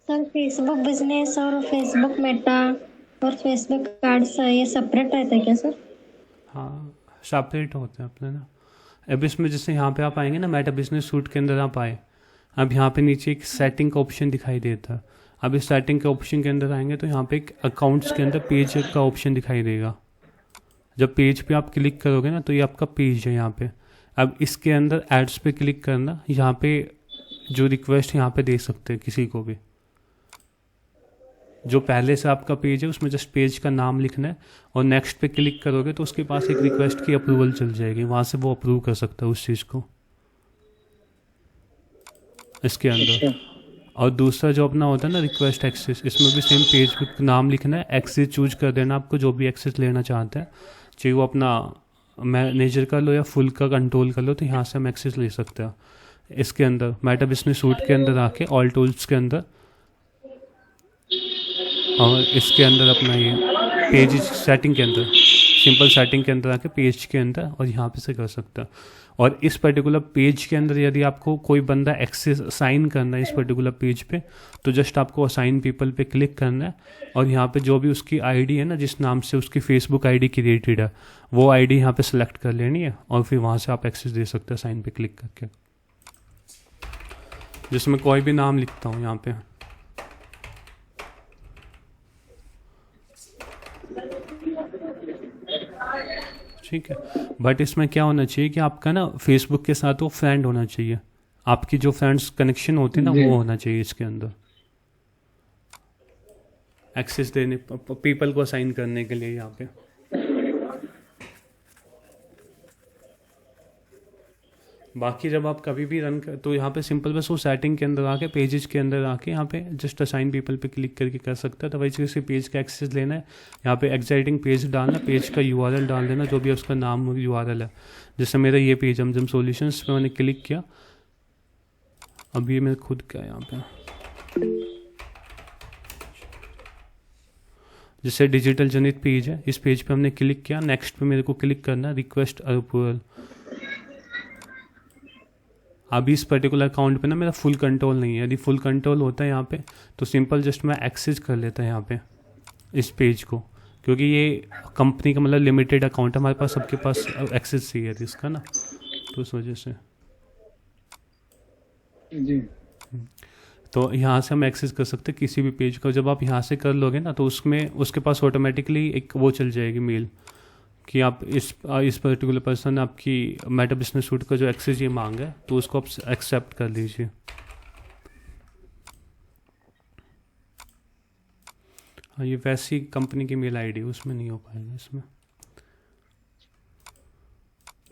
Sir Facebook business और Facebook Meta और Facebook cards ये सेपरेट रहता है क्या सर? हाँ, सेपरेट होते हैं अपने ना। अब इसमें जैसे यहाँ पे आप आएंगे ना, मेटा बिजनेस सूट के अंदर आप आए, अब यहाँ पे नीचे एक सेटिंग का ऑप्शन दिखाई देता है। अब इस सेटिंग के ऑप्शन के अंदर आएंगे तो यहाँ पे एक अकाउंट्स के अंदर पेज का ऑप्शन दिखाई देगा। जब पेज पे आप क्लिक करोगे ना तो ये आपका पेज है यहाँ पे। अब इसके अंदर एड्स पे क्लिक करना, यहाँ पे जो रिक्वेस्ट यहाँ पे दे सकते हैं किसी को भी। जो पहले से आपका पेज है उसमें जस्ट पेज का नाम लिखना है और नेक्स्ट पे क्लिक करोगे तो उसके पास एक रिक्वेस्ट की अप्रूवल चल जाएगी, वहाँ से वो अप्रूव कर सकता है उस चीज़ को इसके अंदर। और दूसरा जो अपना होता है ना रिक्वेस्ट एक्सेस, इसमें भी सेम पेज पे नाम लिखना है, एक्सेस चूज कर देना आपको जो भी एक्सेस लेना चाहते हैं, चाहे वो अपना मैनेजर का लो या फुल का कंट्रोल कर लो, तो यहाँ से हम एक्सेस ले सकते हैं। इसके अंदर मेटा बिजनेस सूट के अंदर आके ऑल टूल्स के अंदर और इसके अंदर अपना ये पेज सेटिंग के अंदर, सिंपल सेटिंग के अंदर आके पेज के अंदर और यहाँ पे से कर सकता है। और इस पर्टिकुलर पेज के अंदर यदि आपको कोई बंदा एक्सेस असाइन करना है इस पर्टिकुलर पेज पे, तो जस्ट आपको असाइन पीपल पे क्लिक करना है और यहाँ पे जो भी उसकी आईडी है ना, जिस नाम से उसकी फेसबुक आईडी क्रिएटेड है, वो आईडी यहाँ पे सेलेक्ट कर लेनी है और फिर वहाँ से आप एक्सेस दे सकते हैं साइन पे क्लिक करके। जिसमें कोई भी नाम लिखता हूँ यहाँ पे, ठीक है। बट इसमें क्या होना चाहिए कि आपका ना फेसबुक के साथ वो फ्रेंड होना चाहिए, आपकी जो फ्रेंड्स कनेक्शन होती है ना वो होना चाहिए इसके अंदर एक्सेस देने पीपल को असाइन करने के लिए। यहाँ पे बाकी जब आप कभी भी रन कर तो यहाँ पे सिंपल बस वो सेटिंग के अंदर आके पेजेस के अंदर आके यहाँ पे जस्ट असाइन पीपल पे क्लिक करके कर सकता है। तो वही किसी पेज का एक्सेस लेना है, यहाँ पे एग्जाइटिंग पेज डालना, पेज का यूआरएल डाल देना, जो भी उसका नाम यूआरएल है। जैसे मेरा ये पेज हमजम सॉल्यूशंस पे मैंने क्लिक किया, अब ये मेरे खुद का यहाँ पे जैसे डिजिटल जनित पेज है, इस पेज पे हमने क्लिक किया, नेक्स्ट पे मेरे को क्लिक करना रिक्वेस्ट अप्रूवल। अभी इस पर्टिकुलर अकाउंट पे ना मेरा फुल कंट्रोल नहीं है, यदि फुल कंट्रोल होता है यहाँ पे तो सिंपल जस्ट मैं एक्सेस कर लेता है यहाँ पे इस पेज को, क्योंकि ये कंपनी का मतलब लिमिटेड अकाउंट है, हमारे पास सबके पास एक्सेस चाहिए थी इसका ना, तो उस वजह से जी। तो यहाँ से हम एक्सेस कर सकते हैं किसी भी पेज को। जब आप यहाँ से कर लोगे ना तो उसमें उसके पास ऑटोमेटिकली एक वो चल जाएगी मेल कि आप इस पर्टिकुलर पर्सन आपकी मेटा बिजनेस सूट का जो एक्सेस ये मांग है तो उसको आप एक्सेप्ट कर लीजिए। हाँ, ये वैसी कंपनी की मेल आईडी उसमें नहीं हो पाएगा इसमें।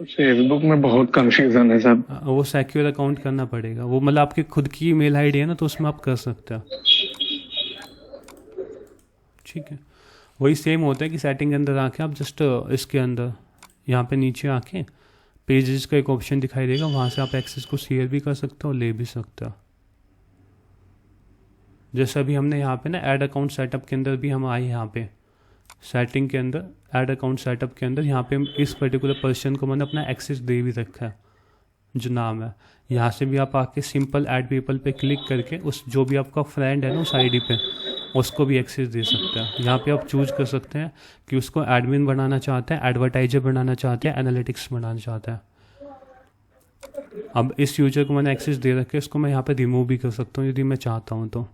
फेसबुक में बहुत कंफ्यूजन है सब। वो सिक्योर अकाउंट करना पड़ेगा, वो मतलब आपकी खुद की मेल आईडी है ना, तो उसमें आप कर सकते हैं, ठीक है। वही सेम होता है कि सेटिंग के अंदर आके आप जस्ट इसके अंदर यहाँ पे नीचे आके पेजेस का एक ऑप्शन दिखाई देगा, वहाँ से आप एक्सेस को शेयर भी कर सकते हो और ले भी सकते हो। जैसे अभी हमने यहाँ पे ना ऐड अकाउंट सेटअप के अंदर भी हम आए, यहाँ पे सेटिंग के अंदर ऐड अकाउंट सेटअप के अंदर यहाँ पे इस पर्टिकुलर पर्सन को मैंने अपना एक्सेस दे भी रखा है जो नाम है। यहाँ से भी आप आके सिंपल ऐड पीपल पे क्लिक करके उस जो भी आपका फ्रेंड है ना उस आईडी पे उसको भी एक्सेस दे सकते हैं। यहाँ पे आप चूज कर सकते हैं कि उसको एडमिन बनाना चाहते हैं, एडवर्टाइजर बनाना चाहते हैं, एनालिटिक्स बनाना चाहते हैं। अब इस यूजर को मैंने एक्सेस दे रखे, इसको मैं यहाँ पे रिमूव भी कर सकता हूँ यदि मैं चाहता हूँ तो।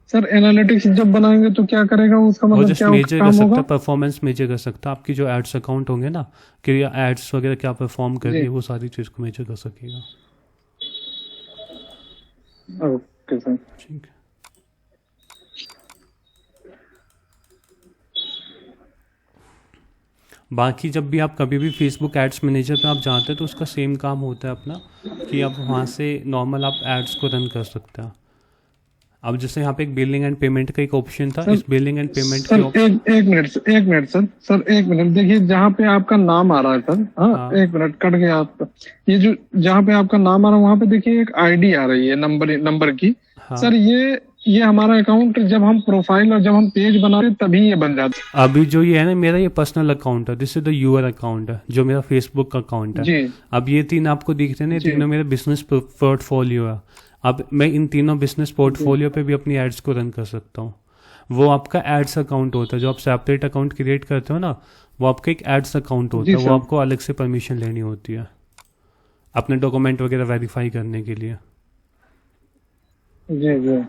सर एनालिटिक्स जब बनाएंगे तो क्या करेगा उसका वो मतलब जस्ट क्या मेजर काम कर सकता होगा? है, परफॉर्मेंस मेजर कर सकता है, आपकी जो एड्स अकाउंट होंगे ना कि एड्स वगैरह क्या परफॉर्म कर रही है, वो सारी चीज़ को मेजर कर सकेगा। ओके सर, ठीक है। बाकी जब भी आप कभी भी फेसबुक एड्स मैनेजर पे आप जाते हैं तो उसका सेम काम होता है अपना कि आप वहाँ से नॉर्मल आप एड्स को रन कर सकते हैं। अब जैसे यहाँ पे एक बिलिंग एंड पेमेंट का एक ऑप्शन था, इस बिलिंग एंड पेमेंट सर एक मिनट सर एक मिनट देखिए, जहाँ पे आपका नाम आ रहा है सर, हाँ एक मिनट कट गया आपका, ये जो जहाँ पे आपका नाम आ रहा है वहाँ पे देखिए एक आईडी आ रही है नंबर की। हाँ। सर ये हमारा अकाउंट जब हम प्रोफाइल और जब हम पेज बनाते तभी ये बन जाता है। अभी जो ये है ना मेरा ये पर्सनल अकाउंट है, this is the your account है जो मेरा फेसबुक का अकाउंट है। जी। अब ये तीन आपको दिख रहे हैं, तीनों मेरे बिजनेस पोर्टफोलियो है। अब मैं इन तीनों बिजनेस पोर्टफोलियो पे भी अपनी एड्स को रन कर सकता हूँ। वो आपका एड्स अकाउंट होता है, जो आप सेपरेट अकाउंट क्रिएट करते हो ना, वो आपका एक एड्स अकाउंट होता है, वो आपको अलग से परमिशन लेनी होती है अपने डॉक्यूमेंट वगैरह वेरीफाई करने के लिए। जी जी।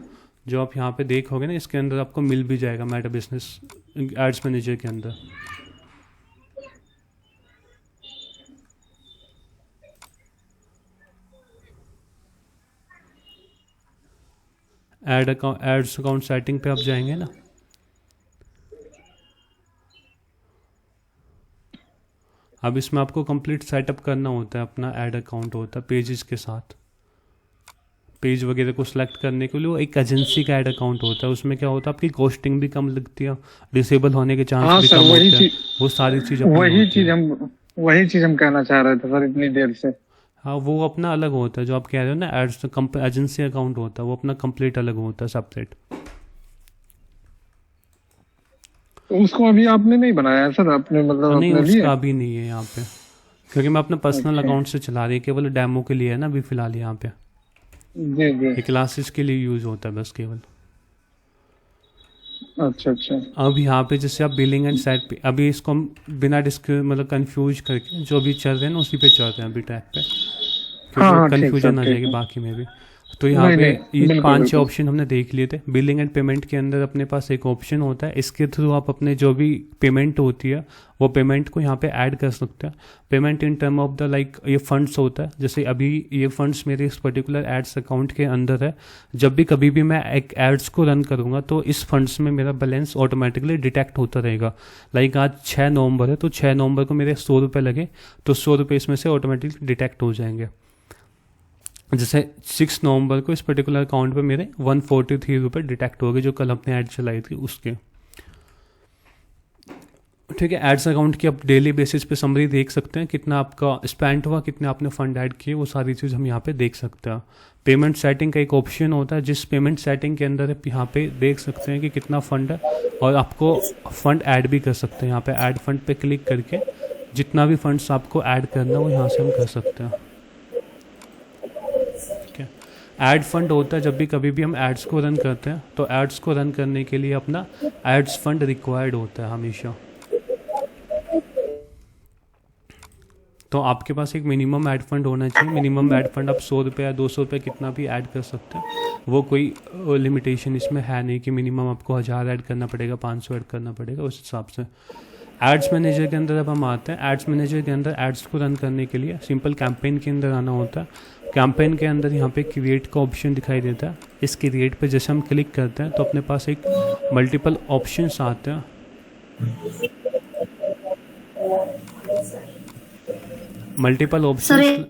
जो आप यहाँ पे देखोगे ना, इसके अंदर आपको मिल भी जाएगा मेटा बिजनेस एड्स मैनेजर के अंदर। एड्स अकाउंट सेटिंग पे आप जाएंगे ना, अब इसमें आपको कंप्लीट सेटअप करना होता है अपना एड अकाउंट होता है पेजेस के साथ। पेज वगैरह को सिलेक्ट करने के लिए वो एक एजेंसी का एड अकाउंट होता है, उसमें क्या होता है आपकी कॉस्टिंग भी कम लगती है, डिसेबल होने के चांस भी कम होते हैं, वो सारी चीज़ वही चीज हम कहना चाह रहे थे सर इतनी देर से। हाँ, वो अपना अलग होता है, जो आप कह रहे हो ना एड्स एजेंसी अकाउंट होता है, वो अपना कंप्लीट अलग होता है सेपरेट। तो उसको अभी आपने नहीं बनाया है सर, आपने मतलब नहीं, अपने लिए? उसका भी नहीं है यहाँ पे, क्योंकि मैं अपना पर्सनल अकाउंट से चला रही, केवल डेमो के लिए है ना अभी फिलहाल यहाँ पे। जी जी। ये क्लासेस के लिए यूज होता है बस केवल। अच्छा अच्छा। अब यहाँ पे जैसे आप बिलिंग एंड सेट पे, अभी इसको हम बिना मतलब कंफ्यूज करके जो भी चल रहे हैं ना उसी पे चल रहे हैं अभी ट्रैक पे, क्योंकि कंफ्यूजन आ जाएगी बाकी में भी। तो यहाँ पे ये 5-6 ऑप्शन हमने देख लिए थे। बिलिंग एंड पेमेंट के अंदर अपने पास एक ऑप्शन होता है, इसके थ्रू आप अपने जो भी पेमेंट होती है वो पेमेंट को यहाँ पे ऐड कर सकते हैं। Payment in term of the like ये फंड्स होता है, जैसे अभी ये फंड्स मेरे इस पर्टिकुलर एड्स अकाउंट के अंदर है, जब भी कभी भी मैं एक एड्स को रन करूँगा तो इस फंड्स में मेरा बैलेंस ऑटोमेटिकली डिटेक्ट होता रहेगा। लाइक आज 6 नवंबर है, तो 6 नवंबर को मेरे 100 रुपये लगे तो 100 रुपये इसमें से ऑटोमेटिकली डिटेक्ट हो जाएंगे। जैसे 6 नवंबर को इस पर्टिकुलर अकाउंट पे मेरे 143 रुपये डिटेक्ट हो गए, जो कल अपने ऐड चलाई थी उसके। ठीक है, एड्स अकाउंट की आप डेली बेसिस पे समरी देख सकते हैं, कितना आपका स्पेंड हुआ, कितने आपने फंड ऐड किए, वो सारी चीज़ हम यहाँ पे देख सकते हैं। पेमेंट सेटिंग का एक ऑप्शन होता है, जिस पेमेंट सेटिंग के अंदर आप यहाँ पे देख सकते हैं कि कितना फंड है, और आपको फंड ऐड भी कर सकते हैं। यहाँ पे ऐड फंड पे क्लिक करके जितना भी फंड्स आपको ऐड करना है वो यहाँ से हम कर सकते हैं। ऐड फंड होता है जब भी कभी भी हम एड्स को रन करते हैं, तो एड्स को रन करने के लिए अपना एड्स फंड रिक्वायर्ड होता है हमेशा। तो आपके पास एक मिनिमम ऐड फंड होना चाहिए। मिनिमम ऐड फंड आप 100 रुपये या 200 रुपये कितना भी ऐड कर सकते हैं, वो कोई लिमिटेशन इसमें है नहीं कि मिनिमम आपको 1000 ऐड करना पड़ेगा, 500 ऐड करना पड़ेगा, उस हिसाब से। एड्स मैनेजर के अंदर अब हम आते हैं। एड्स मैनेजर के अंदर एड्स को रन करने के लिए सिंपल कैंपेन के अंदर आना होता है। कैंपेन के अंदर यहाँ पे क्रिएट का ऑप्शन दिखाई देता है। इस क्रिएट पे जैसे हम क्लिक करते हैं तो अपने पास एक मल्टीपल ऑप्शंस आते हैं। मल्टीपल ऑप्शंस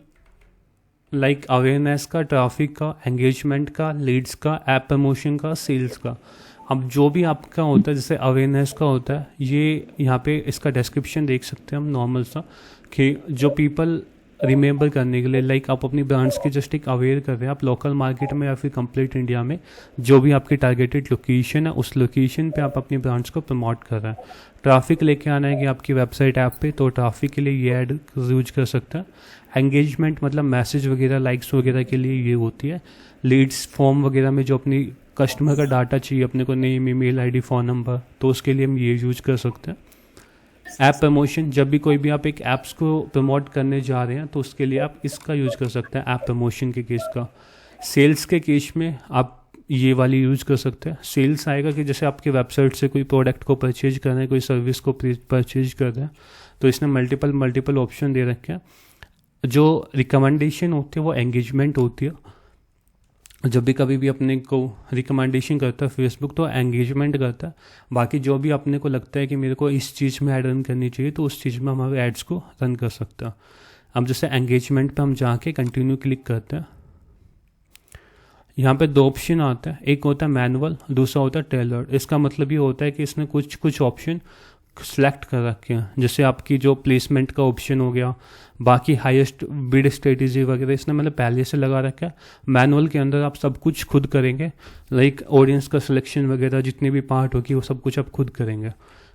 लाइक अवेयरनेस का, ट्रैफिक का, एंगेजमेंट का, लीड्स का, ऐप प्रमोशन का, सेल्स का। अब जो भी आपका होता है, जैसे अवेयरनेस का होता है, ये यहाँ पे इसका डिस्क्रिप्शन देख सकते हैं हम नॉर्मल सा, कि जो पीपल रिमेंबर करने के लिए, लाइक आप अपनी ब्रांड्स की जस्ट एक अवेयर कर रहे हैं, आप लोकल मार्केट में या फिर कंप्लीट इंडिया में जो भी आपकी टारगेटेड लोकेशन है उस लोकेशन पे आप अपनी ब्रांड्स को प्रमोट कर रहे हैं। ट्रैफिक लेके आना है कि आपकी वेबसाइट ऐप पे, तो ट्रैफिक के लिए ये ऐड यूज कर सकते हैं। एंगेजमेंट मतलब मैसेज वगैरह, लाइक्स वगैरह के लिए ये होती है। लीड्स फॉर्म वगैरह में जो अपनी कस्टमर का डाटा चाहिए अपने को, name, email ID, phone number, तो उसके लिए हम ये यूज कर सकते हैं। ऐप प्रमोशन, जब भी कोई भी आप एक ऐप्स को प्रमोट करने जा रहे हैं तो उसके लिए आप इसका यूज कर सकते हैं, ऐप प्रमोशन के केस का। सेल्स के केस में आप ये वाली यूज कर सकते हैं। सेल्स आएगा कि जैसे आपकी वेबसाइट से कोई प्रोडक्ट को परचेज कर रहे हैं, कोई सर्विस को परचेज कर रहे हैं, तो इसने मल्टीपल ऑप्शन दे रखे हैं। जो रिकमेंडेशन होती है वो एंगेजमेंट होती है। जब भी कभी भी अपने को रिकमेंडेशन करता है फेसबुक, तो एंगेजमेंट करता है। बाकी जो भी अपने को लगता है कि मेरे को इस चीज़ में ऐड रन करनी चाहिए, तो उस चीज़ में हम एड्स को रन कर सकते हैं। अब जैसे एंगेजमेंट पे हम जाके कंटिन्यू क्लिक करते हैं। यहाँ पे 2 ऑप्शन आता है, एक होता है मैनुअल, दूसरा होता है टेलर्ड। इसका मतलब ये होता है कि इसने कुछ ऑप्शन सेलेक्ट कर रखे हैं, जैसे आपकी जो प्लेसमेंट का ऑप्शन हो गया, बाकी हाईएस्ट बिड स्ट्रेटेजी वगैरह इसने मतलब पहले से लगा रखा है। मैनुअल के अंदर आप सब कुछ खुद करेंगे, लाइक ऑडियंस का सिलेक्शन वगैरह जितनी भी पार्ट होगी वो सब कुछ आप खुद करेंगे।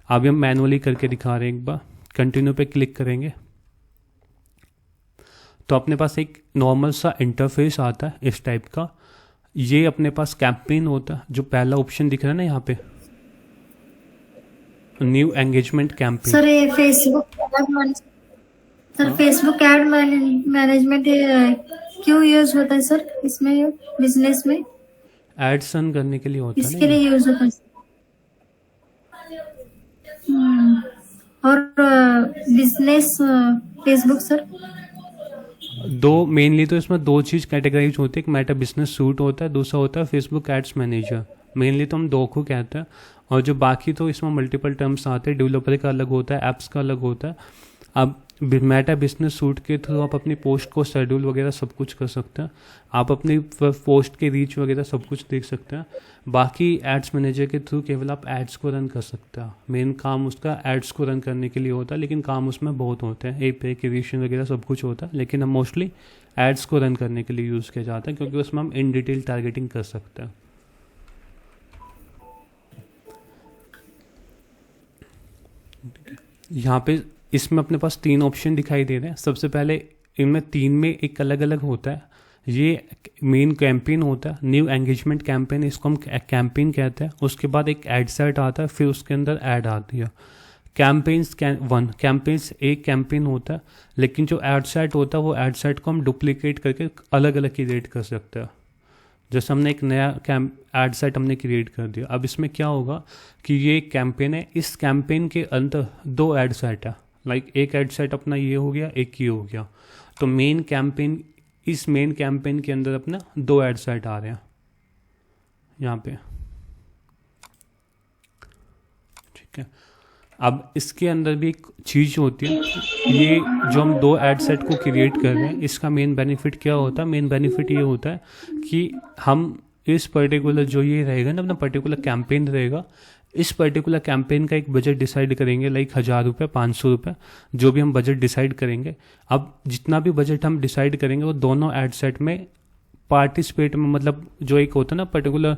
अभी हम मैनुअली करके दिखा रहे हैं। एक बार कंटिन्यू पे क्लिक करेंगे तो अपने पास एक नॉर्मल सा इंटरफेस आता है इस टाइप का। ये अपने पास कैंपेन होता है, जो पहला ऑप्शन दिख रहा है ना यहाँ पे, न्यू एंगेजमेंट कैंपेन। सर ये फेसबुक एड मैनेजमेंट क्यों यूज होता है सर इसमें, बिजनेस में एड्स रन करने के लिए होता है इसके ना लिए ये। यूज होता है? और बिजनेस फेसबुक सर? दो मेनली तो इसमें दो चीज़ कैटेगराइज होती है, एक मेटा बिजनेस सूट होता है, दूसरा होता है फेसबुक एड्स मैनेजर। मेनली तो हम दो को कहते हैं, और जो बाकी तो इसमें मल्टीपल टर्म्स आते हैं, डेवलपर का अलग होता है, ऐप्स का अलग होता है। अब मेटा बिजनेस सूट के थ्रू आप अपनी पोस्ट को शेड्यूल वगैरह सब कुछ कर सकते हैं, आप अपनी पोस्ट के रीच वगैरह सब कुछ देख सकते हैं। बाकी एड्स मैनेजर के थ्रू केवल आप एड्स को रन कर सकते हैं, मेन काम उसका एड्स को रन करने के लिए होता है, लेकिन काम उसमें बहुत होते हैं, एपीआई क्रिएशन वगैरह सब कुछ होता है, लेकिन हम मोस्टली एड्स को रन करने के लिए यूज़ किया जाता है, क्योंकि उसमें हम इन डिटेल टारगेटिंग कर सकते हैं। यहाँ पे इसमें अपने पास तीन ऑप्शन दिखाई दे रहे हैं। सबसे पहले इनमें तीन में एक अलग अलग होता है, ये मेन कैंपेन होता है, न्यू एंगेजमेंट कैंपेन, इसको हम कैंपेन कहते हैं। उसके बाद एक एड सेट आता है, फिर उसके अंदर ऐड आती है। कैंपेन्स एक कैंपेन होता है, लेकिन जो एड सेट होता है वो एड सेट को हम डुप्लीकेट करके अलग अलग क्रिएट कर सकते हैं। जैसे हमने एक नया एड सेट हमने क्रिएट कर दिया, अब इसमें क्या होगा कि ये एक कैंपेन है, इस कैंपेन के अंदर दो एड सेट है, लाइक एक एड सेट अपना ये हो गया, एक ये हो गया, तो इस मेन कैंपेन के अंदर अपना दो एड सेट आ रहे हैं यहाँ पे, ठीक है। अब इसके अंदर भी एक चीज़ होती है, ये जो हम दो एड सेट को क्रिएट कर रहे हैं, इसका मेन बेनिफिट क्या होता है? मेन बेनिफिट ये होता है कि हम इस पर्टिकुलर जो ये रहेगा ना, अपना पर्टिकुलर कैंपेन रहेगा, इस पर्टिकुलर कैंपेन का एक बजट डिसाइड करेंगे, लाइक 1000 रुपये, 500 रुपये, जो भी हम बजट डिसाइड करेंगे। अब जितना भी बजट हम डिसाइड करेंगे वो दोनों एड सेट में पार्टिसिपेट में, मतलब जो एक होता है ना पर्टिकुलर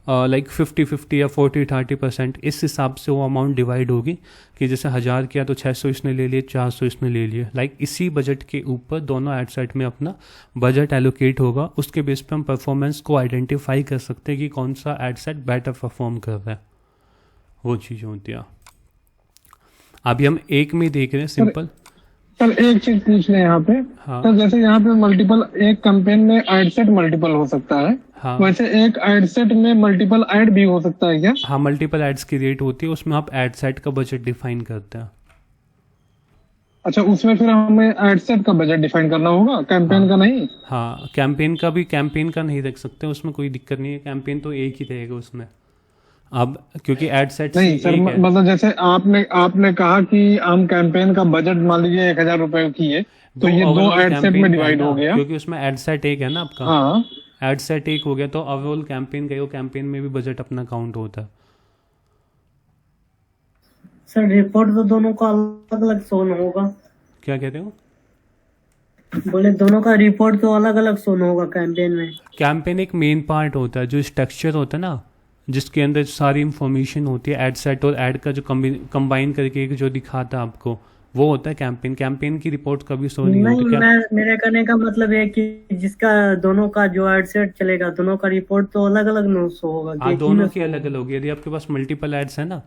लाइक 50-50 या 40-30%, इस हिसाब से वो अमाउंट डिवाइड होगी कि जैसे 1000 किया तो 600 इसने ले लिए, 400 इसने ले लिए, लाइक इसी बजट के ऊपर दोनों एड सेट में अपना बजट एलोकेट होगा। उसके बेस पे हम परफॉर्मेंस को आइडेंटिफाई कर सकते हैं कि कौन सा एड सेट बेटर परफॉर्म कर रहा है, वो चीज़ होती है। अभी हम एक में देख रहे हैं सिंपल। सर एक चीज पूछ लें यहाँ पे। हाँ। तो जैसे यहाँ पे मल्टीपल, एक कैंपेन में एड सेट मल्टीपल हो सकता है। हाँ। वैसे एक एड सेट में मल्टीपल एड भी हो सकता है क्या? हाँ, मल्टीपल एड्स की रेट होती है, उसमें आप एड सेट का बजट डिफाइन करते हैं। अच्छा, उसमें फिर हमें एड सेट का बजट डिफाइन करना होगा, कैंपेन का नहीं? हाँ, कैंपेन का नहीं रख सकते, उसमें कोई दिक्कत नहीं है, कैंपेन तो एक ही रहेगा उसमें। अब क्योंकि एड सेट नहीं सर, मतलब जैसे आपने कहा कि हम कैंपेन का बजट मान लीजिए 1000 रुपए की है, तो ये दो एड सेट में डिवाइड हो गया, क्योंकि उसमें एड सेट एक है ना आपका। हाँ, एड सेट एक हो गया, तो ओवरऑल कैंपेन का, कैंपेन में भी बजट अपना काउंट होता है। सर रिपोर्ट तो दोनों का अलग अलग शोन होगा। क्या कहते हो? बोले दोनों का रिपोर्ट तो अलग अलग शोन होगा कैंपेन में। कैंपेन एक मेन पार्ट होता है, जो स्ट्रक्चर होता है ना, जिसके अंदर सारी इंफॉर्मेशन होती है, एड सेट और एड का जो कंबाइन करके एक जो दिखाता है आपको, वो होता है कैंपेन। कैंपेन की रिपोर्ट कभी शो नहीं होती। क्या मेरे कहने का मतलब है कि जिसका दोनों का जो एड सेट चलेगा, दोनों का रिपोर्ट तो अलग अलग शो होगा। हाँ, दोनों की अलग अलग होगी। यदि आपके पास मल्टीपल एड्स है ना,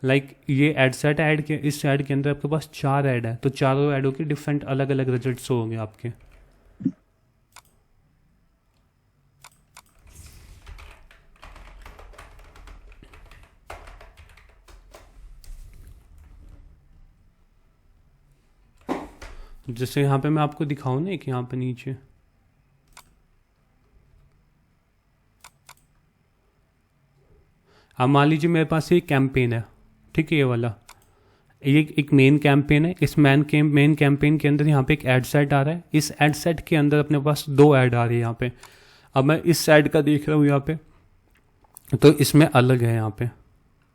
लाइक ये एड सेट ऐड के, इस एड के अंदर आपके पास 4 ऐड है, तो चारों ऐडों के डिफरेंट अलग अलग रिजल्ट शो होंगे आपके। जैसे यहाँ पे मैं आपको दिखाऊँ ना, एक यहाँ पे नीचे अब मान लीजिए मेरे पास ये कैंपेन है, ठीक है, ये वाला, ये एक मेन कैंपेन है। इस मेन कैंपेन के अंदर यहाँ पे एक एड सेट आ रहा है, इस एड सेट के अंदर अपने पास 2 ऐड आ रही है यहाँ पे। अब मैं इस ऐड का देख रहा हूँ यहाँ पे, तो इसमें अलग है, यहाँ पे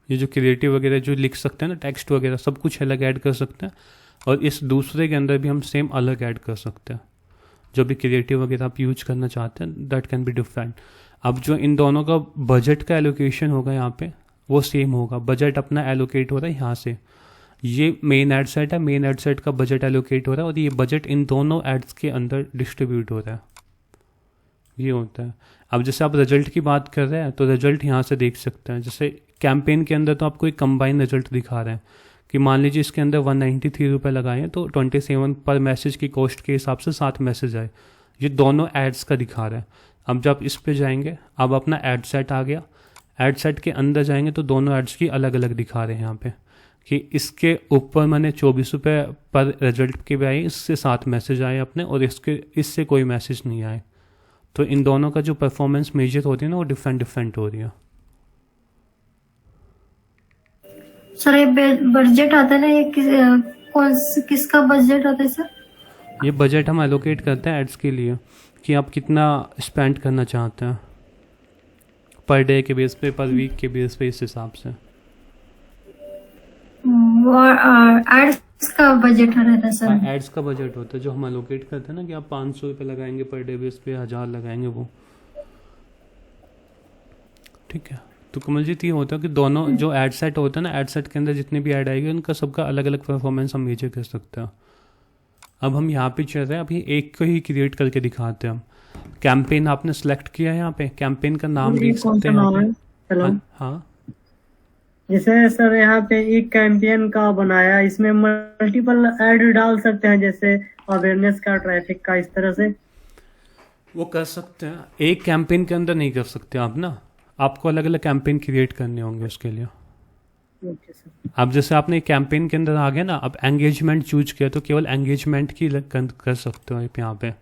ये जो क्रिएटिव वगैरह जो लिख सकते हैं ना, टेक्स्ट वगैरह सब कुछ अलग ऐड कर सकते हैं, और इस दूसरे के अंदर भी हम सेम अलग ऐड कर सकते हैं। जो भी क्रिएटिव वगैरह आप यूज करना चाहते हैं, दैट कैन बी डिफरेंट। अब जो इन दोनों का बजट का एलोकेशन होगा यहाँ पे, वो सेम होगा। बजट अपना एलोकेट हो रहा है यहाँ से, ये मेन एड सेट है, मेन एड सेट का बजट एलोकेट हो रहा है, और ये बजट इन दोनों एड्स के अंदर डिस्ट्रीब्यूट हो रहा है, ये होता है। अब जैसे आप रिजल्ट की बात कर रहे हैं तो रिजल्ट यहाँ से देख सकते हैं। जैसे कैंपेन के अंदर तो आपको एक कंबाइन रिजल्ट दिखा रहे हैं कि मान लीजिए इसके अंदर 193 रुपये लगाए हैं तो 27 पर मैसेज की कॉस्ट के हिसाब से 7 मैसेज आए। ये दोनों एड्स का दिखा रहा है। अब जब इस पे जाएंगे, अब अपना एड सेट आ गया, एड सेट के अंदर जाएंगे तो दोनों एड्स की अलग अलग दिखा रहे हैं यहाँ पे कि इसके ऊपर मैंने 24 रुपये पर रिजल्ट के भी आए, इससे 7 मैसेज आए अपने, और इससे कोई मैसेज नहीं आए। तो इन दोनों का जो परफॉर्मेंस मेजर होती है ना वो डिफरेंट हो रही है। सर ये बजट आता है ना, ये किसका बजट आता है सर? ये बजट हम एलोकेट करते हैं एड्स के लिए कि आप कितना स्पेंड करना चाहते हैं पर डे के बेस पे, पर वीक के बेस पे, इस हिसाब से। वो एड्स का बजट रहता है सर? एड्स का बजट होता है जो हम एलोकेट करते हैं ना कि आप 500 रुपये लगाएंगे पर डे बेस पे, 1000 लगाएंगे वो। ठीक है। तो कमलजीत ये होता है कि दोनों जो एड सेट होता है ना, एड सेट के अंदर जितने भी ऐड आएगी उनका सबका अलग अलग परफॉर्मेंस हम मेजर कर सकते हैं। अब हम यहाँ पे चल रहे हैं, अभी एक को ही क्रिएट करके दिखाते हैं हम। कैंपेन आपने सेलेक्ट किया है, यहाँ पे कैंपेन का नाम देख सकते हैं। हेलो, हाँ जैसे सर यहाँ पे एक कैंपेन का बनाया, इसमें मल्टीपल ऐड डाल सकते हैं, जैसे अवेयरनेस का, ट्रैफिक का, इस तरह से वो कर सकते हैं। एक कैंपेन के अंदर नहीं कर सकते आप ना, आपको अलग अलग कैंपेन क्रिएट करने होंगे उसके लिए। Okay sir. अब जैसे आपने कैंपेन के अंदर आ गया ना, अब एंगेजमेंट चूज किया तो केवल एंगेजमेंट की कर सकते हो आप यहाँ पे।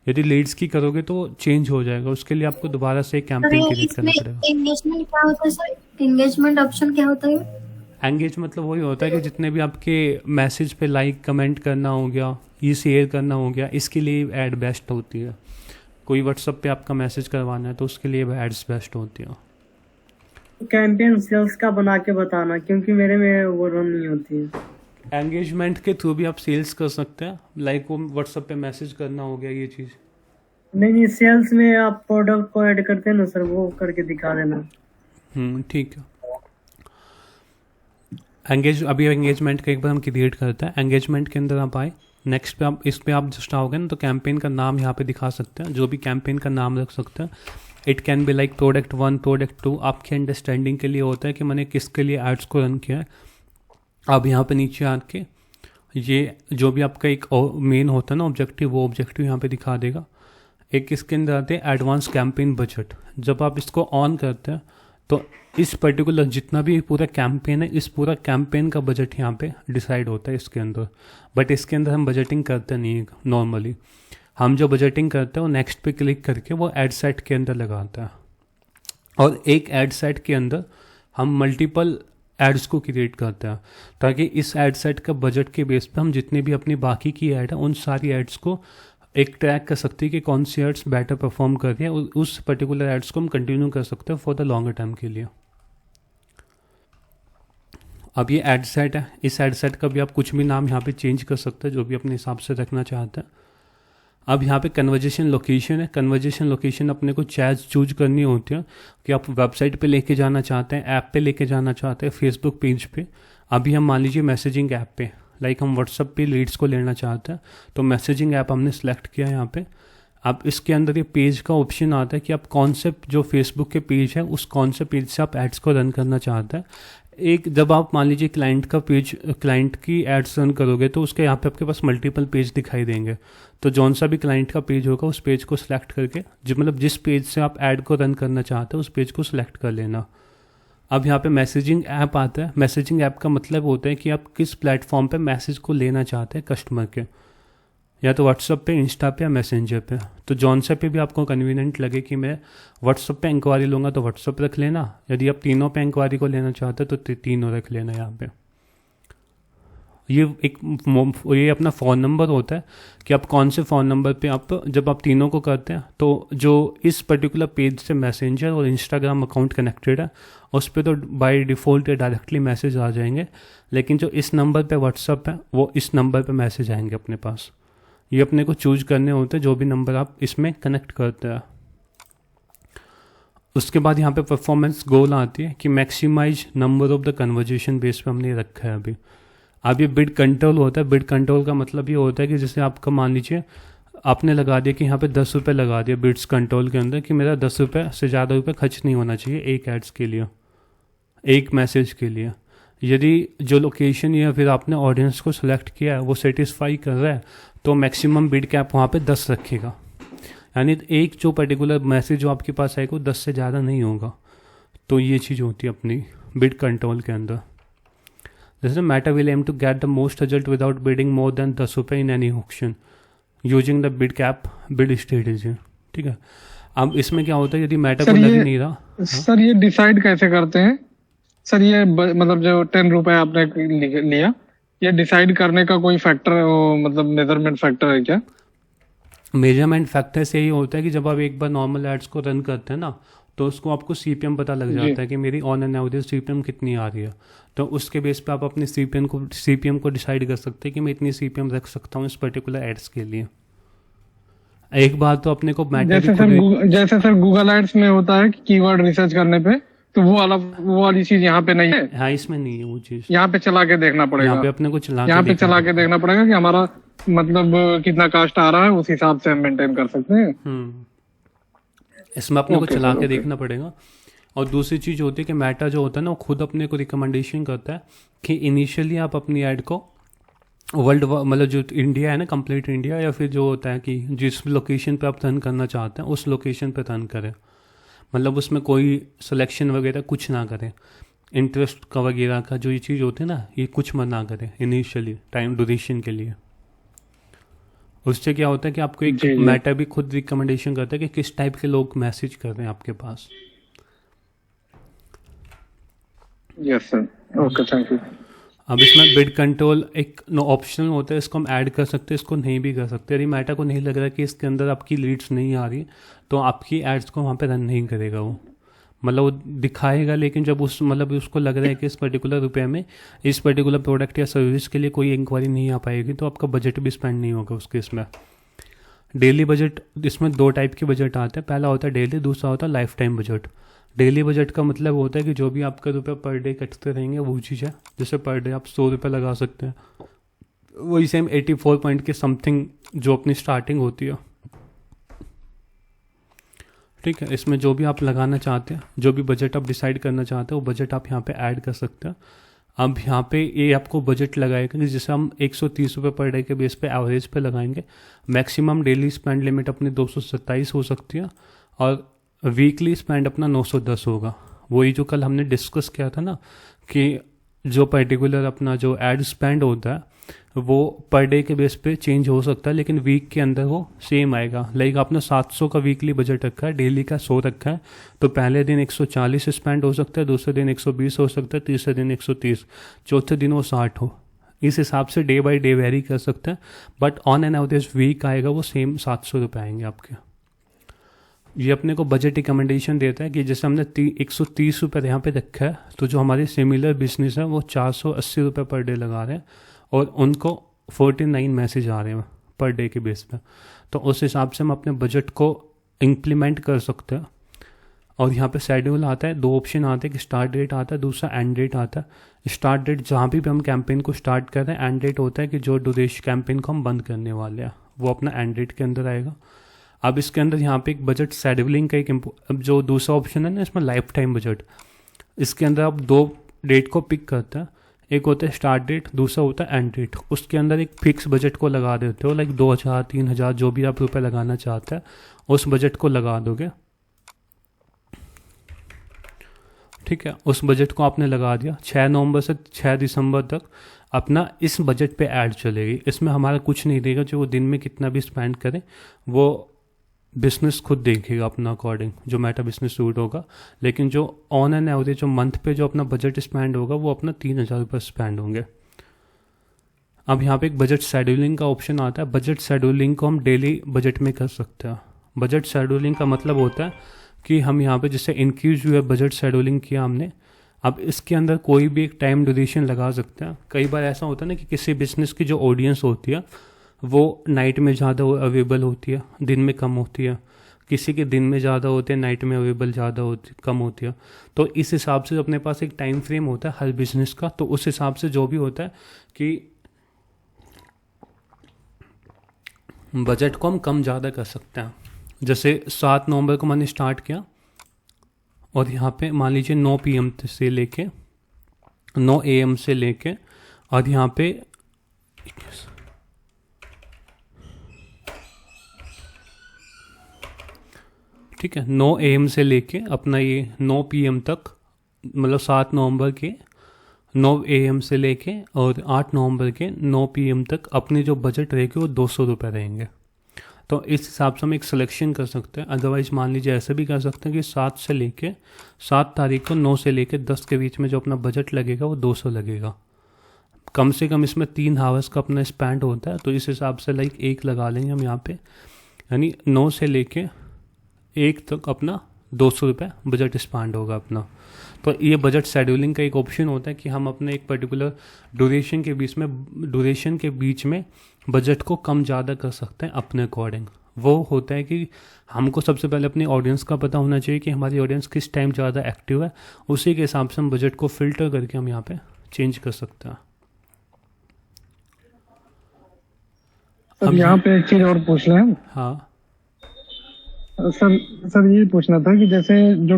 यदि लीड्स की करोगे तो चेंज हो जाएगा, उसके लिए आपको दोबारा से कैंपेन क्रिएट करना पड़ेगा। एंगेजमेंट क्या होता है सर? एंगेजमेंट ऑप्शन क्या होता है? एंगेज मतलब वही होता है कि जितने भी आपके मैसेज पे लाइक कमेंट करना हो गया, ये शेयर करना हो गया, इसके लिए ऐड बेस्ट होती है। कोई व्हाट्सएप पे आपका मैसेज करवाना है तो उसके लिए एड्स बेस्ट होती है। कैंपेन सेल्स का बना के बताना, क्योंकि मेरे में वो रन नहीं होती है। एंगेजमेंट के थ्रू भी आप सेल्स कर सकते हैं, लाइक वो व्हाट्सएप पे मैसेज करना हो गया, ये चीज़। नहीं, सेल्स में आप प्रोडक्ट को ऐड करते हैं ना सर, वो करके दिखा देना। ठीक है। अभी एंगेजमेंट का एक बार हम क्रिएट करते हैं। एंगेजमेंट के अंदर आप आए, नेक्स्ट पे आप इस पे आप जस्ट आओगे ना तो कैंपेन का नाम यहाँ पे दिखा सकते हैं, जो भी कैंपेन का नाम रख सकते हैं। It can be like product 1, product 2, आपके अंडरस्टैंडिंग के लिए होता है कि मैंने किसके लिए एड्स को रन किया है। अब यहाँ पे नीचे आके ये जो भी आपका एक मेन होता है ना ऑब्जेक्टिव, वो ऑब्जेक्टिव यहाँ पे दिखा देगा। एक इसके अंदर आते हैं एडवांस कैंपेन बजट। जब आप इसको ऑन करते हैं तो इस पर्टिकुलर जितना भी पूरा कैंपेन है, इस पूरा कैंपेन का बजट यहाँ पे डिसाइड होता है इसके अंदर। बट इसके अंदर हम बजटिंग करते नहीं है नॉर्मली। हम जो बजटिंग करते हैं वो नेक्स्ट पे क्लिक करके वो एड सेट के अंदर लगाता है, और एक एड सेट के अंदर हम मल्टीपल एड्स को क्रिएट करते हैं, ताकि इस एड सेट का बजट के बेस पे हम जितने भी अपनी बाकी की ऐड है उन सारी एड्स को एक ट्रैक कर सकते हैं कि कौन सी एड्स बेटर परफॉर्म कर रही है, उस पर्टिकुलर एड्स को हम कंटिन्यू कर सकते हैं फॉर द लॉन्गर टाइम के लिए। अब ये एड सेट है, इस एड सेट का भी आप कुछ भी नाम यहाँ पे चेंज कर सकते हैं, जो भी अपने हिसाब से रखना चाहते हैं। अब यहाँ पे कन्वर्जेशन लोकेशन है। कन्वर्जेशन लोकेशन अपने को चूज करनी होती है कि आप वेबसाइट पे लेके जाना चाहते हैं, ऐप पे लेके जाना चाहते हैं, फेसबुक पेज पे। अभी हम मान लीजिए मैसेजिंग ऐप पे, लाइक हम व्हाट्सअप पे लीड्स को लेना चाहते हैं तो मैसेजिंग ऐप हमने सेलेक्ट किया यहाँ पे। अब इसके अंदर ये पेज का ऑप्शन आता है कि आप कौन से जो फेसबुक के पेज है उस कौन से पेज से आप एड्स को रन करना चाहते हैं। एक जब आप मान लीजिए क्लाइंट का पेज, क्लाइंट की एड्स रन करोगे तो उसके यहाँ पे आपके पास मल्टीपल पेज दिखाई देंगे। तो जौन सा भी क्लाइंट का पेज होगा उस पेज को सिलेक्ट करके मतलब जिस पेज से आप ऐड को रन करना चाहते हैं उस पेज को सिलेक्ट कर लेना। अब यहाँ पे मैसेजिंग ऐप आता है। मैसेजिंग ऐप का मतलब होता है कि आप किस प्लेटफॉर्म पे मैसेज को लेना चाहते हैं कस्टमर के, या तो व्हाट्सअप पे, इंस्टा पे या मैसेंजर पे। तो जौन सा पे भी आपको कन्वीनियंट लगे कि मैं व्हाट्सअप पे इंक्वायरी लूँगा तो व्हाट्सअप रख लेना, यदि आप तीनों पे इंक्वायरी को लेना चाहते हैं तो तीनों रख लेना यहाँ पे। ये अपना फ़ोन नंबर होता है कि आप कौन से फ़ोन नंबर पे आप जब आप तीनों को करते हैं तो जो इस पर्टिकुलर पेज से मैसेंजर और इंस्टाग्राम अकाउंट कनेक्टेड है उस पर तो बाय डिफ़ॉल्ट डायरेक्टली मैसेज आ जाएंगे, लेकिन जो इस नंबर पे व्हाट्सअप है वो इस नंबर पे मैसेज आएंगे अपने पास। ये अपने को चूज करने होते हैं जो भी नंबर आप इसमें कनेक्ट करते हैं। उसके बाद यहाँ पे परफॉर्मेंस गोल आती है कि maximize number of the conversation base पे हमने रखा है अभी। अब ये बिड कंट्रोल होता है। बिड कंट्रोल का मतलब ये होता है कि जैसे आपका मान लीजिए आपने लगा दिया कि यहाँ पे 10 रुपये लगा दिया बिट्स कंट्रोल के अंदर कि मेरा 10 रुपये से ज़्यादा रुपये खर्च नहीं होना चाहिए एक एड्स के लिए, एक मैसेज के लिए। यदि जो लोकेशन या फिर आपने ऑडियंस को सिलेक्ट किया है वो सेटिस्फाई कर रहा है तो मैक्सिमम बिड कैप वहाँ पे 10 रखेगा, यानी एक जो पर्टिकुलर मैसेज जो आपके पास आएगा वो 10 से ज़्यादा नहीं होगा। तो ये चीज़ होती है अपनी बिड कंट्रोल के अंदर। जैसे Meta will aim to get the most result without bidding more than 10 रुपये in any auction using the bid cap bid strategy। ठीक है, अब इसमें क्या होता है यदि Meta को लग नहीं रहा। सर ये डिसाइड कैसे करते हैं सर, ये मतलब जो 10 रुपए आपने लिया, ये डिसाइड करने का कोई फैक्टर मतलब मेजरमेंट फैक्टर है क्या? मेजरमेंट फैक्टर से यही होता है कि जब आप एक बार नॉर्मल एड्स को रन करते हैं ना तो उसको आपको सीपीएम पता लग जाता है कि मेरी ऑन एन एवरेज सीपीएम कितनी आ रही है। तो उसके बेस पे आप अपने सीपीएम को डिसाइड कर सकते हैं कि मैं इतनी सीपीएम रख सकता हूँ इस पर्टिकुलर एड्स के लिए। एक बात तो अपने को जैसे सर गूगल एड्स में होता है कि कीवर्ड रिसर्च करने पे, तो वो वाली चीज यहाँ पे नहीं है। हाँ, इसमें नहीं है वो चीज। यहाँ पे चला के देखना पड़ेगा, यहाँ पे अपने को यहाँ पे चला के देखना पड़ेगा कि हमारा मतलब कितना कास्ट आ रहा है, उस हिसाब से हम मेंटेन कर सकते हैं। इसमें अपने को चला के देखना पड़ेगा। और दूसरी चीज़ होती है कि मेटा जो होता है ना वो खुद अपने को रिकमेंडेशन करता है कि इनिशियली आप अपनी ऐड को वर्ल्ड मतलब जो इंडिया है ना, कंप्लीट इंडिया, या फिर जो होता है कि जिस लोकेशन पे आप रन करना चाहते हैं उस लोकेशन पे रन करें, मतलब उसमें कोई सिलेक्शन वगैरह कुछ ना करें, इंटरेस्ट का वगैरह का जो ये चीज़ होती है ना ये कुछ मत ना करें इनिशियली टाइम ड्यूरेशन के लिए। उससे क्या होता है कि आपको एक मेटा भी खुद रिकमेंडेशन करता है कि किस टाइप के लोग मैसेज कर रहे हैं आपके पास। Yes sir, okay, thank you. अब इसमें बिड कंट्रोल एक ऑप्शनल होता है, इसको हम ऐड कर सकते हैं, इसको नहीं भी कर सकते। यदि मेटा को नहीं लग रहा कि इसके अंदर आपकी लीड्स नहीं आ रही तो आपकी एड्स को वहाँ पे रन नहीं करेगा वो, मतलब वो दिखाएगा, लेकिन जब उसको लग रहा है कि इस पर्टिकुलर रुपये में इस पर्टिकुलर प्रोडक्ट या सर्विस के लिए कोई इंक्वायरी नहीं आ पाएगी तो आपका बजट भी स्पेंड नहीं होगा उसके। इसमें डेली बजट, इसमें 2 टाइप के बजट आते हैं, पहला होता है डेली, दूसरा होता है life time budget. Daily budget का मतलब होता है कि जो भी आपका रुपये पर डे कटते रहेंगे वो चीज़ है। जैसे पर डे आप 100 रुपये लगा सकते हैं, वही सेम 84 पॉइंट के समथिंग जो अपनी स्टार्टिंग होती है। ठीक है, इसमें जो भी आप लगाना चाहते हैं, जो भी बजट आप डिसाइड करना चाहते हैं वो बजट आप यहाँ पे ऐड कर सकते हैं। अब यहाँ पे ये आपको बजट लगाएगा कि जैसे हम 130 रुपये पर डे के बेस पे एवरेज पे लगाएंगे, मैक्सिमम डेली स्पेंड लिमिट अपनी 227 हो सकती है और वीकली स्पेंड अपना 910 होगा। वही जो कल हमने डिस्कस किया था ना कि जो पर्टिकुलर अपना जो एड स्पेंड होता है वो पर डे के बेस पे चेंज हो सकता है, लेकिन वीक के अंदर वो सेम आएगा। लाइक आपने 700 का वीकली बजट रखा है, डेली का 100 रखा है, तो पहले दिन 140 स्पेंड हो सकता है, दूसरे दिन 120 हो सकता है, तीसरे दिन 130, चौथे दिन वो 60 हो। इस हिसाब से डे बाई डे वेरी कर सकते हैं, but on an average week आएगा वो सेम 700 रुपये आएंगे आपके। ये अपने को बजट रिकमेंडेशन देता है कि जैसे हमने 130 रुपये यहाँ पे रखा है, तो जो हमारे सिमिलर बिजनेस है वो 480 रुपये पर डे लगा रहे हैं और उनको 49 मैसेज आ रहे हैं पर डे के बेस पे। तो उस हिसाब से हम अपने बजट को इम्प्लीमेंट कर सकते हैं। और यहाँ पे शेड्यूल आता है, 2 ऑप्शन आते हैं कि स्टार्ट डेट आता है, दूसरा एंड डेट आता है। स्टार्ट डेट जहाँ भी हम कैंपेन को स्टार्ट कर रहे हैं, एंड डेट होता है कि जो ड्यूरेशन कैंपेन को हम बंद करने वाले हैं वो अपना एंड डेट के अंदर आएगा। अब इसके अंदर यहाँ पे एक बजट शेड्यूलिंग का एक अब जो दूसरा ऑप्शन है ना इसमें लाइफ टाइम बजट, इसके अंदर आप 2 डेट को पिक करते हैं, एक होता है स्टार्ट डेट, दूसरा होता है एंड डेट। उसके अंदर एक फिक्स बजट को लगा देते हो, लाइक 2000 3000 जो भी आप रुपये लगाना चाहते हैं उस बजट को लगा दोगे। ठीक है, उस बजट को आपने लगा दिया। 6 नवंबर से 6 दिसंबर तक अपना इस बजट पे ऐड चलेगी। इसमें हमारा कुछ नहीं देगा, जो वो दिन में कितना भी स्पेंड करें वो बिजनेस खुद देखेगा अपना अकॉर्डिंग, जो मेटा बिजनेस सूट होगा। लेकिन जो ऑन एन एवरेज जो मंथ पे जो अपना बजट स्पेंड होगा वो अपना 3000 रुपये स्पेंड होंगे। अब यहाँ पे एक बजट शेड्यूलिंग का ऑप्शन आता है। बजट शेड्यूलिंग को हम डेली बजट में कर सकते हैं। बजट शेड्यूलिंग का मतलब होता है कि हम यहाँ पे जैसे इंक्रीज हुआ बजट शेड्यूलिंग किया हमने, अब इसके अंदर कोई भी एक टाइम ड्यूरेशन लगा सकते हैं। कई बार ऐसा होता है ना कि किसी बिजनेस की जो ऑडियंस होती है वो नाइट में ज़्यादा अवेलेबल होती है, दिन में कम होती है। किसी के दिन में ज़्यादा होते हैं, नाइट में अवेलेबल ज़्यादा होती कम होती है। तो इस हिसाब से अपने पास एक टाइम फ्रेम होता है हर बिजनेस का। तो उस हिसाब से जो भी होता है कि बजट को हम कम ज़्यादा कर सकते हैं। जैसे 7 नवंबर को मैंने स्टार्ट किया और यहाँ पे मान लीजिए 9 PM से लेके 9 AM से लेके और यहाँ पे ठीक है 9 AM से लेके अपना ये 9 PM तक, मतलब 7 नवंबर के 9 AM से लेके और 8 नवंबर के 9 PM तक अपनी जो बजट रहेगी वो 200 रुपये रहेंगे। तो इस हिसाब से हम एक सिलेक्शन कर सकते हैं। अदरवाइज मान लीजिए ऐसे भी कर सकते हैं कि 7 तारीख को 9 से लेके 10 के बीच में जो अपना बजट लगेगा वो 200 लगेगा। कम से कम इसमें 3 आवर्स का अपना स्पेंड होता है, तो इस हिसाब से लाइक 1 लगा लेंगे हम यहाँ पे, यानी 9 से लेके 1 तक अपना 200 रुपये बजट स्पेंड होगा अपना। तो ये बजट शेड्यूलिंग का एक ऑप्शन होता है कि हम अपने एक पर्टिकुलर ड्यूरेशन के बीच में बजट को कम ज़्यादा कर सकते हैं अपने अकॉर्डिंग। वो होता है कि हमको सबसे पहले अपनी ऑडियंस का पता होना चाहिए कि हमारी ऑडियंस किस टाइम ज़्यादा एक्टिव है, उसी के हिसाब से हम बजट को फिल्टर करके हम यहाँ पे चेंज कर सकते हैं। सर यहाँ पे एक चीज और पूछना है। हाँ सर ये पूछना था कि जैसे जो